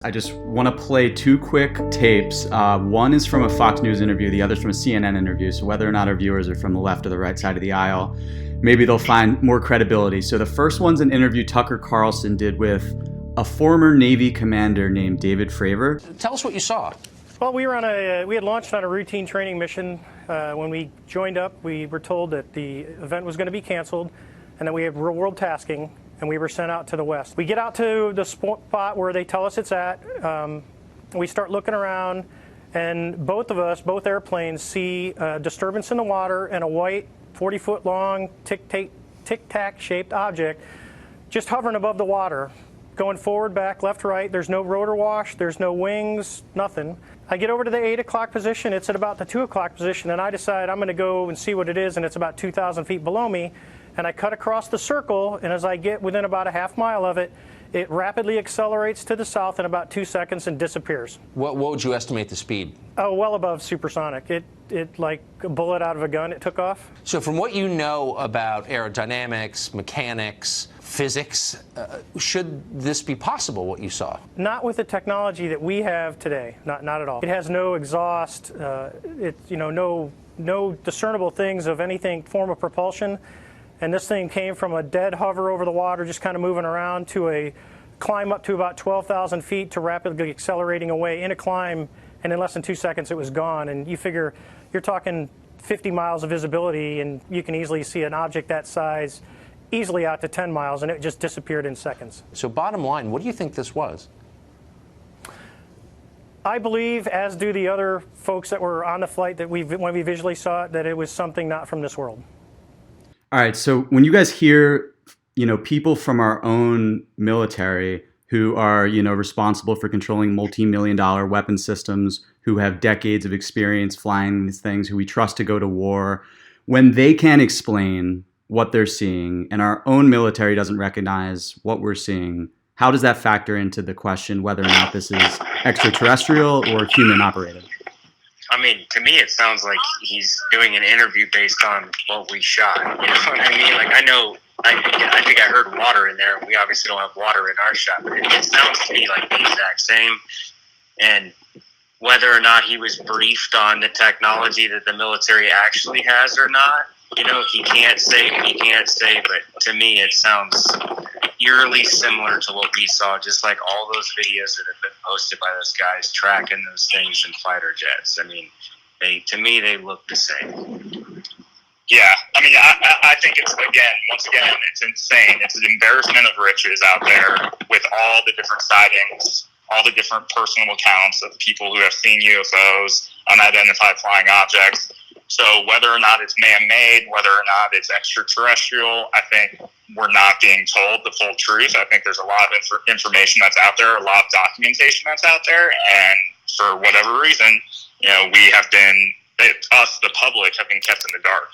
I just want to play two quick tapes. One is from a Fox News interview, the other's from a CNN interview. So whether or not our viewers are from the left or the right side of the aisle, maybe they'll find more credibility. So the first one's an interview Tucker Carlson did with a former Navy commander named David Fravor. Tell us what you saw. Well, we had launched on a routine training mission. When we joined up, we were told that the event was going to be canceled and that we have real-world tasking, and we were sent out to the west. We get out to the spot where they tell us it's at. We start looking around, and both airplanes see a disturbance in the water and a white 40-foot long tic-tac shaped object just hovering above the water, going forward, back, left, right. There's no rotor wash, there's no wings, nothing. I get over to the 8 o'clock position, it's at about the 2 o'clock position, and I decide I'm going to go and see what it is, and it's about 2,000 feet below me. And I cut across the circle, and as I get within about a half mile of it, it rapidly accelerates to the south in about 2 seconds and disappears. What would you estimate the speed? Oh, well above supersonic. It like a bullet out of a gun, it took off. So from what you know about aerodynamics, mechanics, physics, should this be possible, what you saw? Not with the technology that we have today, not at all. It has no exhaust, no discernible things of anything form of propulsion. And this thing came from a dead hover over the water, just kind of moving around, to a climb up to about 12,000 feet to rapidly accelerating away in a climb, and in less than 2 seconds it was gone. And you figure you're talking 50 miles of visibility, and you can easily see an object that size easily out to 10 miles, and it just disappeared in seconds. So bottom line, what do you think this was? I believe, as do the other folks that were on the flight that when we visually saw it, that it was something not from this world. All right, so when you guys hear, people from our own military who are, responsible for controlling multi-million-dollar weapon systems, who have decades of experience flying these things, who we trust to go to war, when they can't explain what they're seeing and our own military doesn't recognize what we're seeing, how does that factor into the question whether or not this is extraterrestrial or human operated? I mean, to me, it sounds like he's doing an interview based on what we shot. You know what I mean? Like, I think I heard water in there. We obviously don't have water in our shot, but it sounds to me like the exact same. And whether or not he was briefed on the technology that the military actually has or not, he can't say, but to me, it sounds eerily similar to what we saw, just like all those videos that have been posted by those guys tracking those things in fighter jets. I mean, to me, they look the same. Yeah, I mean, I think once again, it's insane. It's an embarrassment of riches out there with all the different sightings, all the different personal accounts of people who have seen UFOs, unidentified flying objects. So whether or not it's man-made, whether or not it's extraterrestrial, I think we're not being told the full truth. I think there's a lot of information that's out there, a lot of documentation that's out there, and for whatever reason, we have been, us, the public, have been kept in the dark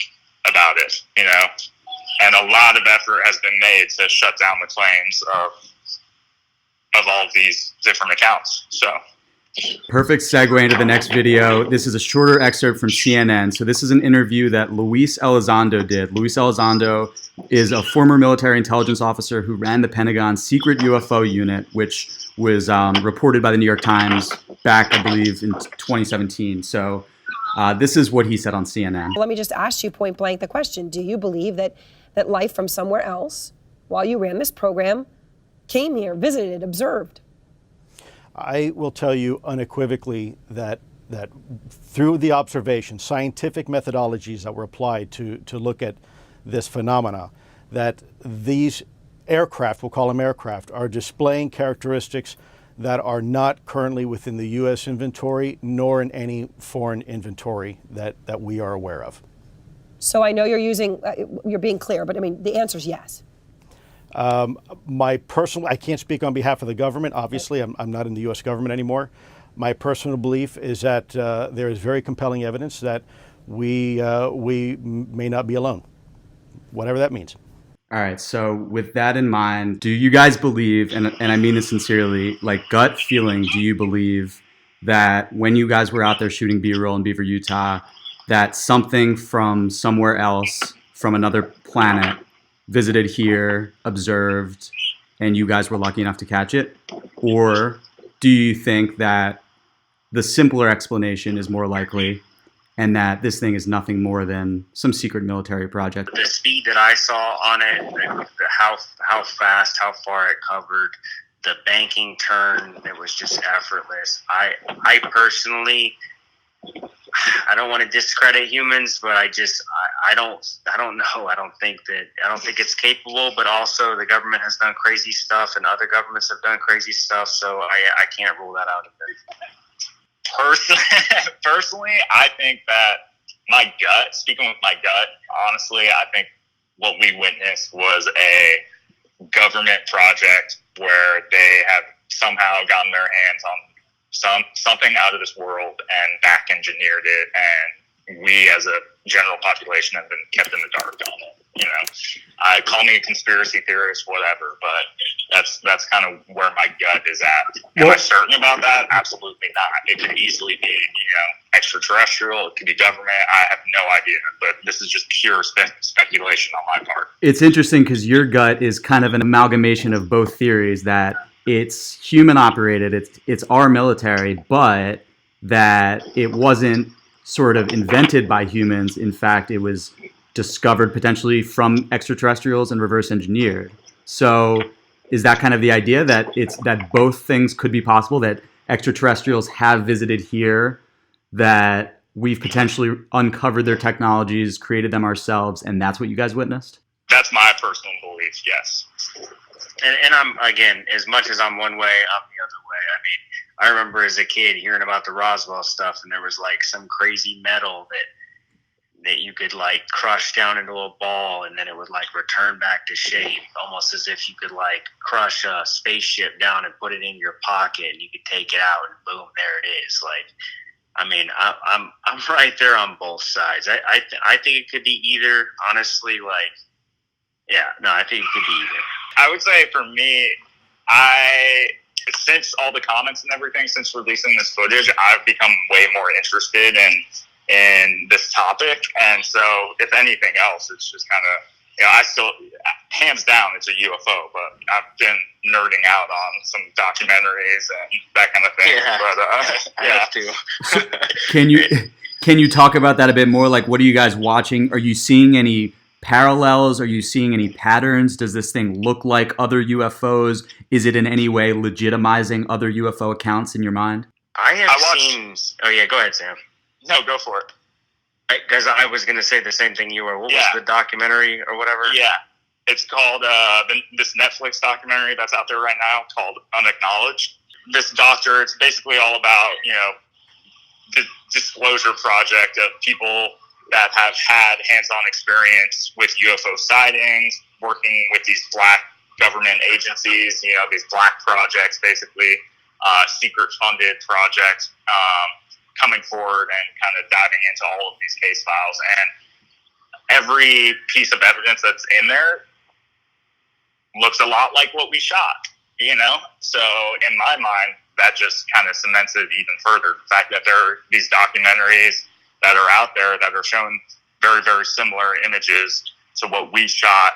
about it, and a lot of effort has been made to shut down the claims of all of these different accounts. So. Perfect segue into the next video. This is a shorter excerpt from CNN. So this is an interview that Luis Elizondo did. Luis Elizondo is a former military intelligence officer who ran the Pentagon's secret UFO unit, which was reported by the New York Times back, I believe, in 2017. So this is what he said on CNN. Let me just ask you point blank the question. Do you believe that life from somewhere else, while you ran this program, came here, visited, observed? I will tell you unequivocally that through the observation, scientific methodologies that were applied to look at this phenomena, that these aircraft, we'll call them aircraft, are displaying characteristics that are not currently within the U.S. inventory, nor in any foreign inventory that we are aware of. So I know you're being clear, but I mean, the answer is yes. I can't speak on behalf of the government. Obviously, I'm not in the U.S. government anymore. My personal belief is that there is very compelling evidence that we may not be alone, whatever that means. All right. So with that in mind, do you guys believe, and I mean this sincerely, like gut feeling, do you believe that when you guys were out there shooting B-roll in Beaver, Utah, that something from somewhere else, from another planet, visited here, observed, and you guys were lucky enough to catch it? Or do you think that the simpler explanation is more likely, and that this thing is nothing more than some secret military project? The speed that I saw on it, how fast, how far it covered, the banking turn, it was just effortless. I personally, I don't want to discredit humans, but I don't know. I don't think it's capable, but also the government has done crazy stuff and other governments have done crazy stuff. So I can't rule that out. Personally, I think that speaking with my gut, honestly, I think what we witnessed was a government project where they have somehow gotten their hands on something out of this world and back engineered it, and we as a general population have been kept in the dark on it. You know, call me a conspiracy theorist, whatever, but that's kind of where my gut is at. Am I certain about that? Absolutely not. It could easily be, extraterrestrial. It could be government. I have no idea, but this is just pure speculation on my part. It's interesting because your gut is kind of an amalgamation of both theories, that it's human operated, it's our military, but that it wasn't sort of invented by humans. In fact, it was discovered potentially from extraterrestrials and reverse engineered. So is that kind of the idea, that that both things could be possible, that extraterrestrials have visited here, that we've potentially uncovered their technologies, created them ourselves, and that's what you guys witnessed? That's my personal belief, yes. And I'm, again, as much as I'm one way, I'm the other way. I mean, I remember as a kid hearing about the Roswell stuff, and there was like some crazy metal that you could like crush down into a ball, and then it would like return back to shape, almost as if you could like crush a spaceship down and put it in your pocket, and you could take it out, and boom, there it is. Like, I mean, I'm right there on both sides. I think it could be either. Honestly, like, I think it could be either. I would say for me, since all the comments and everything, since releasing this footage, I've become way more interested in this topic. And so, if anything else, it's just kind of, I still, hands down, it's a UFO, but I've been nerding out on some documentaries and that kind of thing. Yeah, but I have to. Can you talk about that a bit more? Like, what are you guys watching? Are you seeing any parallels? Are you seeing any patterns? Does this thing look like other UFOs? Is it in any way legitimizing other UFO accounts in your mind? I seen. Oh yeah, go ahead, Sam. No, go for it. Because I was going to say the same thing you were. What was the documentary or whatever? Yeah. It's called this Netflix documentary that's out there right now called Unacknowledged. This doctor, it's basically all about, the disclosure project of people that have had hands-on experience with UFO sightings, working with these black government agencies, these black projects, basically, secret funded projects, coming forward and kind of diving into all of these case files. And every piece of evidence that's in there looks a lot like what we shot, So in my mind, that just kind of cements it even further. The fact that there are these documentaries that are out there that are showing very, very similar images to what we shot,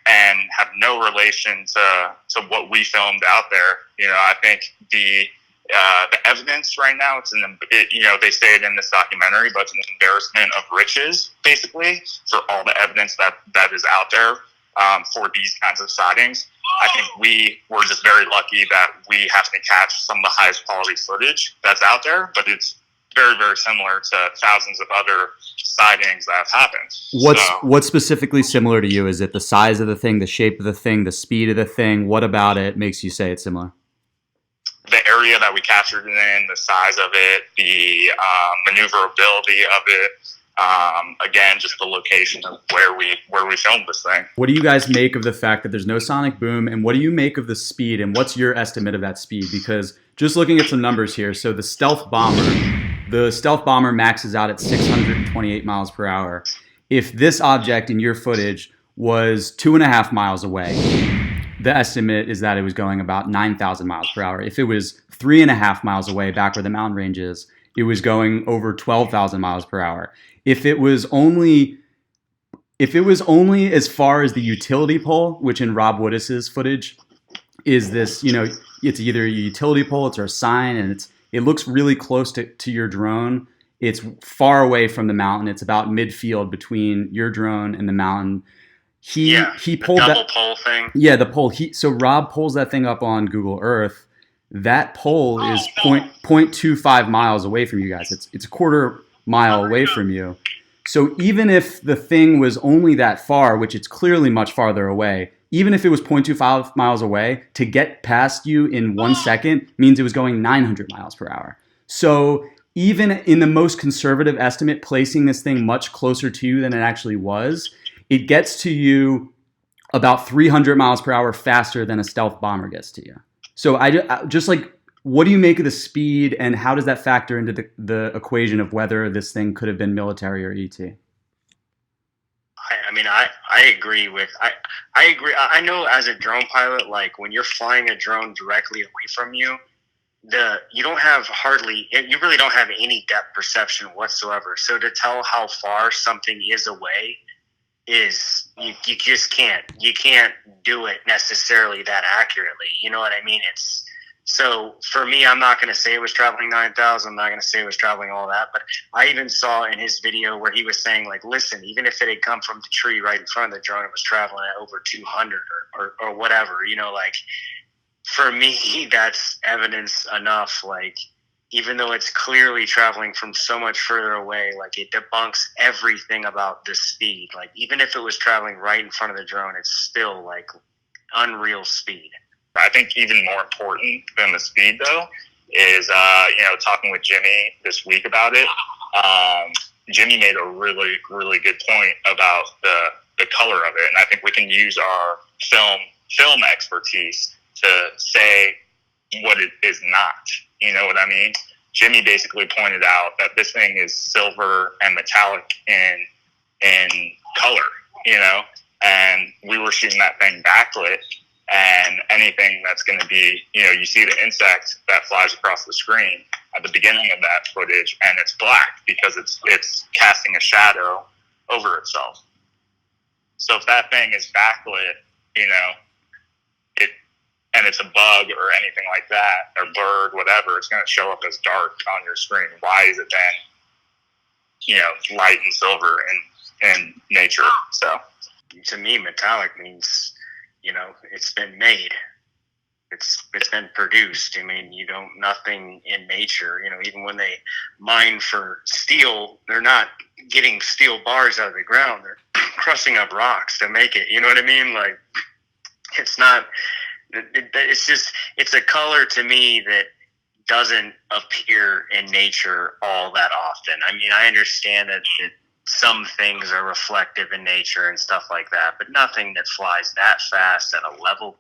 and have no relation to what we filmed out there. I think the evidence right now, they say it in this documentary, but it's an embarrassment of riches, basically, for all the evidence that is out there for these kinds of sightings. I think we were just very lucky that we happen to catch some of the highest quality footage that's out there, but it's very, very similar to thousands of other sightings that have happened. What's specifically similar to you? Is it the size of the thing, the shape of the thing, the speed of the thing? What about it makes you say it's similar? The area that we captured it in, the size of it, the maneuverability of it, again, just the location of where we filmed this thing. What do you guys make of the fact that there's no sonic boom, and what do you make of the speed, and what's your estimate of that speed? Because just looking at some numbers here, so the stealth bomber maxes out at 628 miles per hour. If this object in your footage was 2.5 miles away, the estimate is that it was going about 9,000 miles per hour. If it was 3.5 miles away, back where the mountain range is, it was going over 12,000 miles per hour. If it was only as far as the utility pole, which in Rob Woodis's footage is this, it's either a utility pole, it's a sign, and it looks really close to your drone. It's far away from the mountain. It's about midfield between your drone and the mountain. He pulled the double that pole thing. Yeah, the pole. So Rob pulls that thing up on Google Earth. That pole is 0.25 miles away from you guys. It's a quarter mile away from you. So even if the thing was only that far, which it's clearly much farther away, even if it was 0.25 miles away, to get past you in 1 second means it was going 900 miles per hour. So even in the most conservative estimate, placing this thing much closer to you than it actually was, it gets to you about 300 miles per hour faster than a stealth bomber gets to you. So I just like, what do you make of the speed, and how does that factor into the equation of whether this thing could have been military or ET? I mean, I agree with, I agree. I know as a drone pilot, like when you're flying a drone directly away from you, you really don't have any depth perception whatsoever. So to tell how far something is away is, you just can't do it necessarily that accurately. You know what I mean? So for me, I'm not going to say it was traveling 9,000. I'm not going to say it was traveling all that. But I even saw in his video where he was saying, like, listen, even if it had come from the tree right in front of the drone, it was traveling at over 200 or whatever. You know, like, for me, that's evidence enough. Like, even though it's clearly traveling from so much further away, like, it debunks everything about the speed. Like, even if it was traveling right in front of the drone, it's still, like, unreal speed. I think even more important than the speed, though, is, talking with Jimmy this week about it. Jimmy made a really, really good point about the color of it. And I think we can use our film expertise to say what it is not. You know what I mean? Jimmy basically pointed out that this thing is silver and metallic in color, and we were shooting that thing backlit. And anything that's going to be, you see the insect that flies across the screen at the beginning of that footage, and it's black because it's casting a shadow over itself. So if that thing is backlit, and it's a bug or anything like that, or bird, whatever, it's going to show up as dark on your screen. Why is it then, light and silver in nature? So to me, metallic means, it's been made. It's been produced. I mean, nothing in nature, even when they mine for steel, they're not getting steel bars out of the ground. They're crushing up rocks to make it. You know what I mean? Like, it's not, it's a color to me that doesn't appear in nature all that often. I mean, I understand that some things are reflective in nature and stuff like that, but nothing that flies that fast at a level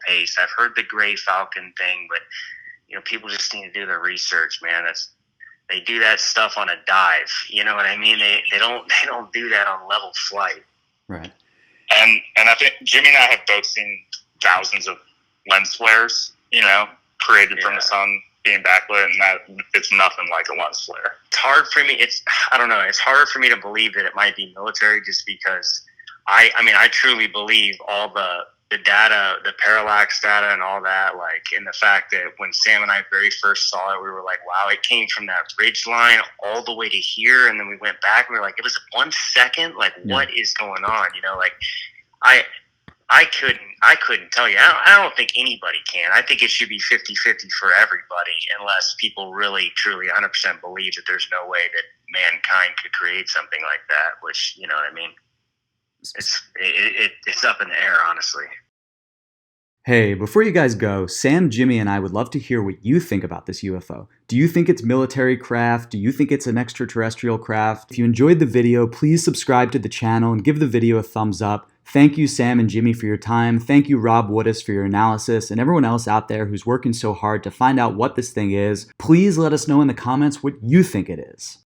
pace. I've heard the gray falcon thing, but people just need to do their research, man. They do that stuff on a dive. You know what I mean? They don't do that on level flight. Right. And I think Jimmy and I have both seen thousands of lens flares, created from the sun being backlit, and that it's nothing like a lens flare. It's hard for me. I don't know. It's hard for me to believe that it might be military, just because I truly believe all the data, the parallax data and all that, like, and the fact that when Sam and I very first saw it, we were like, wow, it came from that ridge line all the way to here. And then we went back and we were like, it was 1 second. Like, what is going on? Like, I couldn't tell you. I don't think anybody can. I think it should be 50-50 for everybody, unless people really, truly 100% believe that there's no way that mankind could create something like that, which, you know what I mean? It's up in the air, honestly. Hey, before you guys go, Sam, Jimmy, and I would love to hear what you think about this UFO. Do you think it's military craft? Do you think it's an extraterrestrial craft? If you enjoyed the video, please subscribe to the channel and give the video a thumbs up. Thank you, Sam and Jimmy, for your time. Thank you, Rob Woodis, for your analysis, and everyone else out there who's working so hard to find out what this thing is. Please let us know in the comments what you think it is.